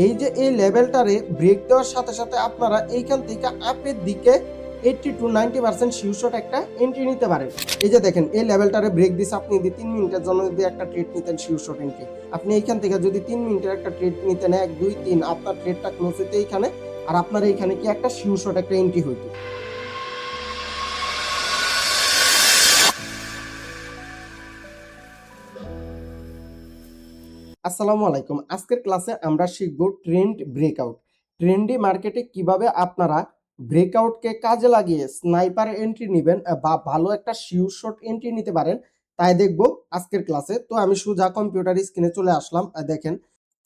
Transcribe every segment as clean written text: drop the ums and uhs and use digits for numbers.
এই যে এই লেভেলটারে ব্রেক দেওয়ার সাথে সাথে আপনারা এইখান থেকে আপের দিকে 80 to 90% শিওর একটা এন্ট্রি নিতে পারেন। এই যে দেখেন এই লেভেলটারে ব্রেক দিছে, আপনি যদি 3 মিনিটের জন্য যদি একটা ট্রেড নিতেন শিওর এন্ট্রি, আপনি এইখান থেকে যদি 3 মিনিটের একটা ট্রেড নিতেন 1 2 3, আপনার ট্রেডটা ক্লোজ হইতে এইখানে, আর আপনার এইখানে কি একটা শিওর একটা এন্ট্রি হইতো। আসসালামু আলাইকুম। আজকের ক্লাসে আমরা শিখব ট্রেন্ড ব্রেকআউট। ট্রেন্ডি মার্কেটে কিভাবে আপনারা ব্রেকআউটকে কাজে লাগিয়ে স্নাইপার এন্ট্রি নিবেন বা ভালো একটা শিওর শট এন্ট্রি নিতে পারেন, তাই দেখব আজকের ক্লাসে। তো আমি সোজা কম্পিউটার স্ক্রিনে চলে আসলাম। দেখেন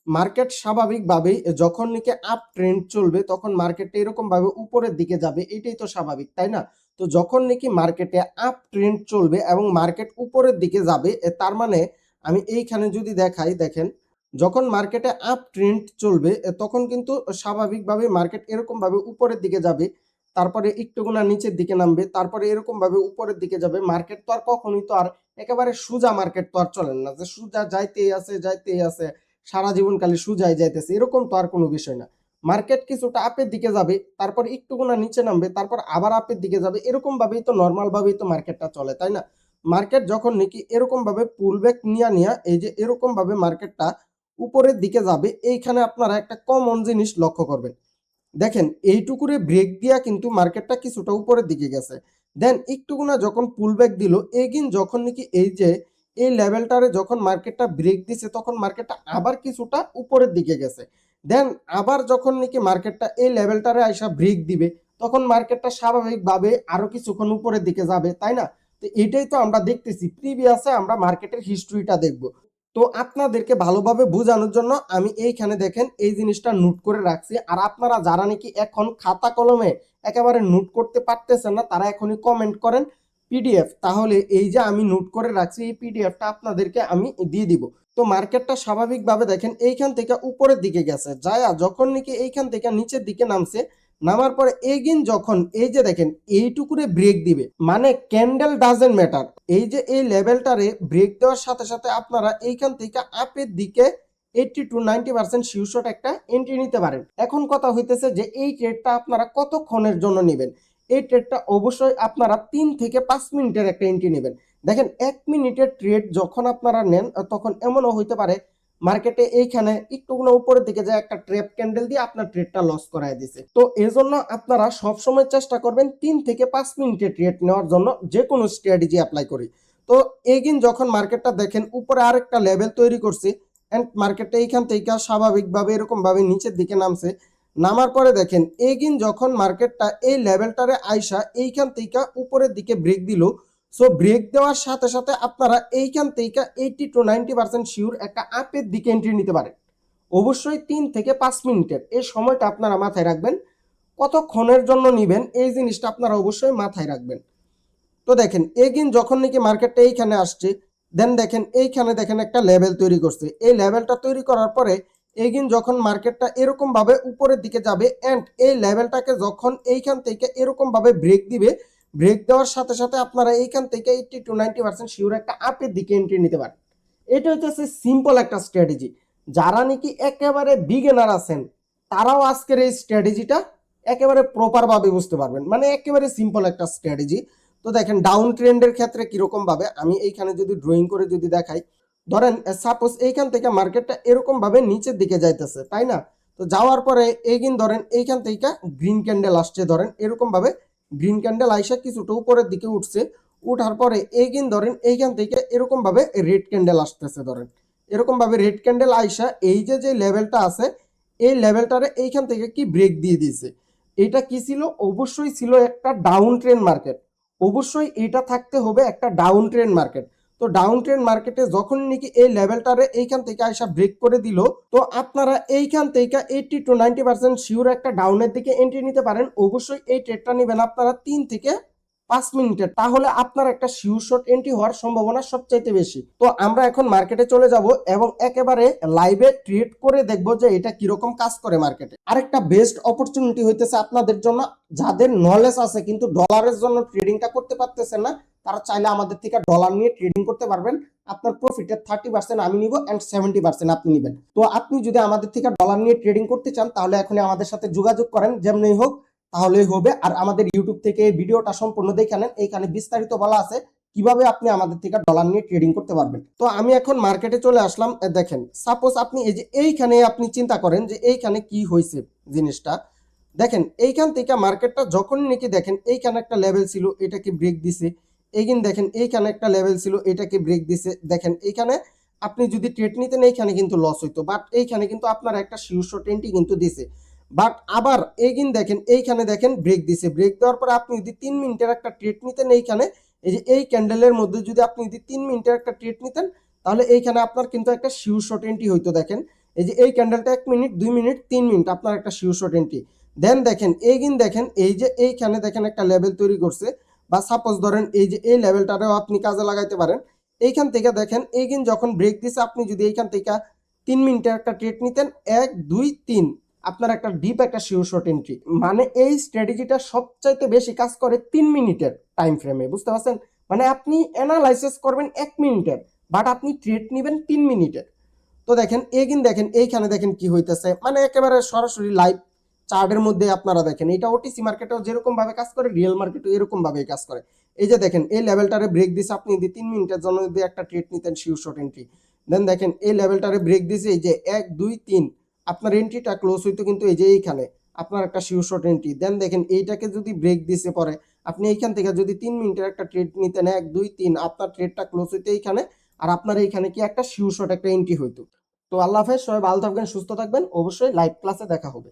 মার্কেট স্বাভাবিকভাবেই যখন নাকি আপ ট্রেন্ড চলবে তখন মার্কেটটা এরকম ভাবে উপরের দিকে যাবে, এটাই তো স্বাভাবিক, তাই না? তো যখন নাকি মার্কেটে আপ ট্রেন্ড চলবে এবং মার্কেট উপরের দিকে যাবে, তার মানে আমি এইখানে যদি দেখাই, দেখেন যখন মার্কেটে আপ ট্রেন্ড চলবে তখন কিন্তু স্বাভাবিকভাবে মার্কেট এরকম ভাবে উপরের দিকে যাবে, তারপরে একটুগুনা নিচের দিকে নামবে, তারপরে এরকম ভাবে উপরের দিকে যাবে। মার্কেট তো আর কখনোই তো আর একেবারে সোজা মার্কেট তো আর চলেন না যে সোজা যাইতেই আছে সারা জীবনকালে সুজায় যাইতেছে, এরকম তো আর কোনো বিষয় না। মার্কেট কিছুটা আপের দিকে যাবে, তারপর একটুকুনা নিচে নামবে, তারপর আবার আপের দিকে যাবে, এরকম ভাবেই তো নর্মাল ভাবেই তো মার্কেটটা চলে, তাই না? মার্কেট যখন নাকি এরকম ভাবে পুলব্যাক নিয়া এই যে এরকম ভাবে মার্কেটটা উপরের দিকে যাবে, এইখানে আপনারা একটা কমন জিনিস লক্ষ্য করবেন। দেখেন এইটুকুরে ব্রেক দিয়া কিন্তু মার্কেটটা কিছুটা উপরের দিকে গেছে, দেন একটুকুনা যখন পুলব্যাক দিল, এগিন যখন নাকি এই যে এই লেভেলটারে যখন মার্কেটটা ব্রেক দিছে তখন মার্কেটটা আবার কিছুটা উপরের দিকে গেছে, দেন আবার যখন নাকি মার্কেটটা এই লেভেলটারে আইসা ব্রেক দিবে তখন মার্কেটটা স্বাভাবিকভাবে আরো কিছুক্ষণ উপরের দিকে যাবে, তাই না? তো এটাই তো আমরা দেখতেছি, প্রিভিয়াসে আমরা মার্কেটের হিস্ট্রিটা দেখব। তো আপনাদেরকে ভালোভাবে বোঝানোর জন্য আমি এইখানে দেখেন এই জিনিসটা নোট করে রাখছি। আর আপনারা যারা নাকি এখন খাতা কলমে একেবারে নোট করতে পারতেছেন না, তারা এখনই কমেন্ট করেন পিডিএফ, তাহলে এই যে আমি নোট করে রাখছি এই পিডিএফটা আপনাদেরকে আমি দিয়ে দিব। তো মার্কেটটা স্বাভাবিকভাবে দেখেন এইখান থেকে উপরের দিকে গেছে, যায়া যখন নাকি এইখান থেকে নিচের দিকে নামছে, নামার পরে এগিন যখন এই যে দেখেন এইটুকুরে ব্রেক দিবে, মানে ক্যান্ডেল ডাজেন্ট ম্যাটার, এই যে এই লেভেলটারে ব্রেক দেওয়ার সাথে সাথে আপনারা এইখান থেকে আপের দিকে 80 to 90% শিওর একটা এন্ট্রি নিতে পারেন। এখন কথা হইতেছে যে এই ট্রেডটা আপনারা কতক্ষণের জন্য নেবেন। এই ট্রেডটা অবশ্যই আপনারা 3 থেকে 5 মিনিটের একটা এন্ট্রি নেবেন। দেখেন 1 মিনিটের ট্রেড যখন আপনারা নেন তখন এমনও হইতে পারে মার্কেটে এইখানে একটুগুলো উপরের দিকে যায় একটা ট্র্যাপ ক্যান্ডেল দিয়ে আপনার ট্রেডটা লস করায় দিছে। তো এজন্য আপনারা সবসময় চেষ্টা করবেন 3 থেকে 5 মিনিটের ট্রেড নেওয়ার জন্য, যে কোনো স্ট্র্যাটেজি অ্যাপ্লাই করি। তো এগিন যখন মার্কেটটা দেখেন উপরে আরেকটা লেভেল তৈরি করছে এন্ড মার্কেটটা এইখান থেকে স্বাভাবিকভাবে এরকম ভাবে নিচের দিকে নামছে, নামার পরে দেখেন এগিন যখন মার্কেটটা এই লেভেলটারে আইসা এইখান থেকে উপরের দিকে ব্রেক দিল, সো ব্রেক দেওয়ার সাথে সাথে আপনারা এইখান থেকে 80 to 90% শিওর একটা আপের দিকে এন্ট্রি নিতে পারেন। অবশ্যই 3 থেকে 5 মিনিটের এই সময়টা আপনারা মাথায় রাখবেন। কতক্ষণের জন্য নিবেন এই জিনিসটা আপনারা অবশ্যই মাথায় রাখবেন। তো দেখেন এগিন যখন নাকি মার্কেটটা এইখানে আসছে, দেন দেখেন এইখানে দেখেন একটা লেভেল তৈরি করছে, এই লেভেলটা তৈরি করার পরে এগিন যখন মার্কেটটা এরকম ভাবে উপরের দিকে যাবে এন্ড এই লেভেলটাকে যখন এইখান থেকে এরকম ভাবে ব্রেক দিবে, ব্রেক দেওয়ার সাথে সাথে আপনারা এইখান থেকে 80 to 90% শিওর একটা আপের দিকে এন্ট্রি নিতে পারেন। এটা হচ্ছে সিম্পল একটা স্ট্র্যাটেজি। যারা নাকি একেবারে বিগিনার আছেন তারাও আজকের এই স্ট্র্যাটেজিটা একেবারে প্রপার ভাবে বুঝতে পারবেন, মানে একেবারে সিম্পল একটা স্ট্র্যাটেজি। তো দেখেন ডাউন ট্রেন্ডের ক্ষেত্রে কিরকম ভাবে আমি এইখানে যদি ড্রয়িং করে যদি দেখাই, ধরেন সাপোজ এইখান থেকে মার্কেটটা এরকম ভাবে নিচের দিকে যাইতেছে, তাই না? তো যাওয়ার পরে এগিন ধরেন এইখান থেকে গ্রিন ক্যান্ডেল আসছে, ধরেন এরকম ভাবে গ্রিন ক্যান্ডেল আইসা কিছুটা উপরের দিকে উঠছে, উঠার পরে এগিন ধরেন এইখান থেকে এরকম ভাবে রেড ক্যান্ডেল আসতেছে, ধরেন এরকম ভাবে রেড ক্যান্ডেল আইসা এই যে লেভেলটা আছে এই লেভেলটারে এইখান থেকে কি ব্রেক দিয়ে দিয়েছে। এটা কি ছিল? অবশ্যই ছিল একটা ডাউন ট্রেন্ড মার্কেট। অবশ্যই এটা থাকতে হবে একটা ডাউন ট্রেন্ড মার্কেট। তো ডাউন ট্রেন্ড মার্কেটে যখন নাকি এই লেভেলটারে এইখান থেকে আইসা ব্রেক করে দিল, তো আপনারা এইখান থেকে 80 to 90% শিওর একটা ডাউনের দিকে এন্ট্রি নিতে পারেন। অবশ্যই এই ট্রেডটা নেবেন আপনারা 3 থেকে 5 মিনিটের, তাহলে আপনার একটা শিওর শট এন্ট্রি হওয়ার সম্ভাবনা সবচাইতে বেশি। তো আমরা এখন মার্কেটে চলে যাব এবং একেবারে লাইভে ট্রেড করে দেখব যে এটা কিরকম কাজ করে মার্কেটে। আরেকটা বেস্ট অপরচুনিটি হইতেছে আপনাদের জন্য, যাদের নলেজ আছে কিন্তু ডলারের জন্য ট্রেডিংটা করতে পারতেছেন না, তারা চাইলে আমাদের থেকে ডলার নিয়ে ট্রেডিং করতে পারবেন। আপনার প্রফিটের 30% আমি নিব এন্ড 70% আপনি নিবেন। তো আপনি যদি আমাদের থেকে ডলার নিয়ে ট্রেডিং করতে চান তাহলে এখনই আমাদের সাথে যোগাযোগ করেন, যেমনি হোক তাহলেই হবে। আর আমাদের ইউটিউব থেকে এই ভিডিওটা সম্পূর্ণ দেখে নেন, এইখানে বিস্তারিত বলা আছে কিভাবে আপনি আমাদের থেকে ডলার নিয়ে ট্রেডিং করতে পারবেন। তো আমি এখন মার্কেটে চলে আসলাম। দেখেন সাপোজ আপনি এই যে এইখানে আপনি চিন্তা করেন যে এইখানে কি হয়েছে জিনিসটা, দেখেন এইখান থেকে মার্কেটটা যখন নাকি দেখেন এইখানে একটা লেভেল ছিল, এটাকে ব্রেক দিছে। এইখান দেখেন এইখানে একটা লেভেল ছিল, এটাকে ব্রেক দিছে। দেখেন এইখানে আপনি যদি ট্রেড নিতেন এইখানে কিন্তু লস হইতো, বাট এইখানে কিন্তু আপনার একটা শিওর শট এন্ট্রি কিন্তু দিছে। বাট আবার এইখান দেখেন এইখানে দেখেন ব্রেক দিছে, ব্রেক দেওয়ার পরে আপনি যদি 3 মিনিটের একটা ট্রেড নিতেন এইখানে, এই যে এই ক্যান্ডেলের মধ্যে যদি আপনি যদি 3 মিনিটের একটা ট্রেড নিতেন তাহলে এইখানে আপনার কিন্তু একটা শিওর শট এন্ট্রি হইতো। দেখেন এই যে এই ক্যান্ডেলটা 1 মিনিট 2 মিনিট 3 মিনিট আপনার একটা শিওর শট এন্ট্রি। দেন দেখেন এইখান দেখেন এই যে এইখানে দেখেন একটা লেভেল তৈরি করছে, বা সাপোজ ধরেন এই যে এই লেভেলটারেও আপনি কাজে লাগাইতে পারেন। এইখান থেকে দেখেন এইখান যখন ব্রেক দিছে, আপনি যদি এইখান থেকে 3 মিনিটের একটা ট্রেড নিতেন 1 2 3, আপনার একটা ডিপ একটা শিওর শট এন্ট্রি। মানে এই স্ট্র্যাটেজিটা সবচাইতে বেশি কাজ করে 3 মিনিটের টাইম ফ্রেমে, বুঝতে পারছেন? মানে আপনি অ্যানালাইসিস করবেন 1 মিনিটের, বাট আপনি ট্রেড নেবেন 3 মিনিটের। তো দেখেন দেখেন এইখানে দেখেন কি হইতেছে, মানে একেবারে সরাসরি লাইভ চার্টের মধ্যে আপনারা দেখেন এটা ওটিসি মার্কেটেও যেরকম ভাবে কাজ করে রিয়েল মার্কেটেও এরকম ভাবে কাজ করে। এই যে দেখেন এই লেভেলটারে ব্রেক দিছে, আপনি যদি 3 মিনিটের জন্য যদি একটা ট্রেড নিতেন শিওর শট এন্ট্রি, দেন দেখেন এই লেভেলটারে ব্রেক দিছে, এই যে 1 2 3 আপনার এন্ট্রিটা ক্লোজ হইতো কিন্তু এই যে এইখানে আপনার একটা শিওর শট এন্ট্রি। দেন দেখেন এইটাকে যদি ব্রেক দিছে পরে আপনি এইখান থেকে যদি 3 মিনিটের একটা ট্রেড নিতেন 1 2 3, আপনার ট্রেডটা ক্লোজ হইতো এইখানে, আর আপনার এইখানে কি একটা শিওর শট একটা এন্ট্রি হইতো। তো আল্লাহ হাফেজ, সবাই ভালো থাকবেন, সুস্থ থাকবেন, অবশ্যই লাইভ ক্লাসে দেখা হবে।